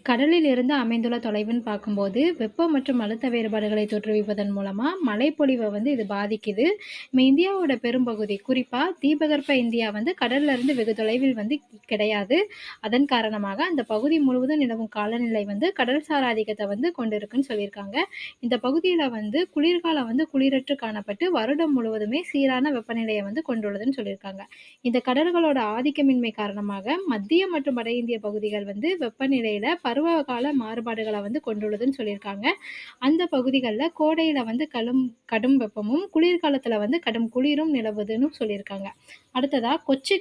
கடலில் இருந்து அமைந்துள்ள தொலைவுன்னு பார்க்கும்போது, வெப்பம் மற்றும் அழுத்த வேறுபாடுகளை தோற்றுவிப்பதன் மூலமா மழைப்பொழிவ வந்து இது பாதிக்குது. நம்ம இந்தியாவோட பெரும்பகுதி, குறிப்பா தீபகற்ப இந்தியா வந்து கடல்ல இருந்து வெகு தொலைவில் வந்து கிடையாது. அதன் காரணமாக அந்த பகுதி முழுவதும் நிலவும் காலநிலை வந்து கடல்சார் ஆதிக்கத்த வந்து கொண்டிருக்குன்னு சொல்லியிருக்காங்க. இந்த பகுதியில வந்து குளிர்காலம் வந்து குளிரற்று காணப்பட்டு, வருடம் முழுவதுமே சீரான வெப்பநிலைய வந்து கொண்டுள்ளதுன்னு சொல்லியிருக்காங்க. இந்த கடல்களோட ஆதிக்கமின்மை காரணமாக மத்திய மற்றும் வட இந்திய பகுதிகள் வந்து வெப்பநிலையில பருவகால மாறுபாடுகள வந்து கொண்டுள்ளதுன்னு சொல்லியிருக்காங்க. அந்த பகுதிகள்ல கோடையில வந்து கடும் வெப்பமும், குளிர்காலத்துல வந்து கடும் குளிரும் நிலவுதுன்னு சொல்லியிருக்காங்க. அடுத்ததா கொச்சி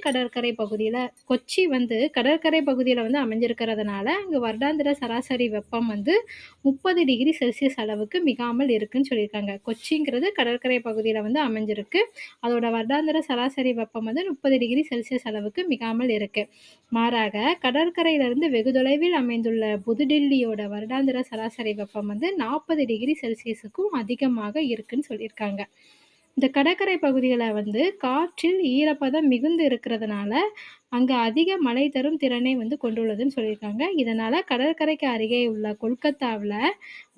வந்து கடற்கரை பகுதியில வந்து அமைஞ்சிருக்கிறதுனால, அங்க வருடாந்திர சராசரி வெப்பம் வந்து 30 டிகிரி செல்சியஸ் அளவுக்கு மிகாமல் இருக்குன்னு சொல்லியிருக்காங்க. கொச்சிங்கிறது கடற்கரை பகுதியில வந்து அமைஞ்சிருக்கு. அதோட வருடாந்திர சராசரி வெப்பம் வந்து 30 டிகிரி செல்சியஸ் அளவுக்கு மிகாமல் இருக்கு. மாறாக கடற்கரையிலிருந்து வெகு தொலைவில் அமைந்துள்ள புதுடில்லியோட வருடாந்திர சராசரி வெப்பம் வந்து 40 டிகிரி செல்சியஸுக்கும் அதிகமாக இருக்குன்னு சொல்லியிருக்காங்க. இந்த கடற்கரை பகுதிகள வந்து காற்றில் ஈரப்பதம் மிகுந்து இருக்கிறதுனால, அங்க அதிக மழை தரும் திறனை வந்து கொண்டுள்ளதுன்னு சொல்லியிருக்காங்க. இதனால கடற்கரைக்கு அருகே உள்ள கொல்கத்தாவுல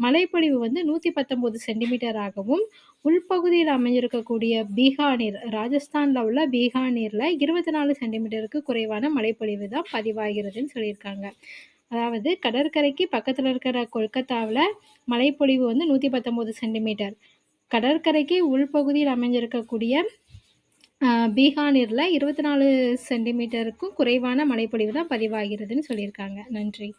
மழைப்பொழிவு வந்து 119 சென்டிமீட்டர் ஆகவும், உள்பகுதியில் அமைஞ்சிருக்கக்கூடிய பீகானீர், ராஜஸ்தான்ல உள்ள பீகானீர்ல 24 சென்டிமீட்டருக்கு குறைவான மழைப்பொழிவு தான் பதிவாகிறதுன்னு சொல்லியிருக்காங்க. அதாவது கடற்கரைக்கு பக்கத்துல இருக்கிற கொல்கத்தாவுல மழைப்பொழிவு வந்து 119 சென்டிமீட்டர். கடற்கரைக்கு உள்பகுதியில் அமைஞ்சிருக்கக்கூடிய பீகானீர்ல 24 சென்டிமீட்டருக்கும் குறைவான மழைப்பொழிவு தான் பதிவாகிறதுன்னு சொல்லியிருக்காங்க. நன்றி.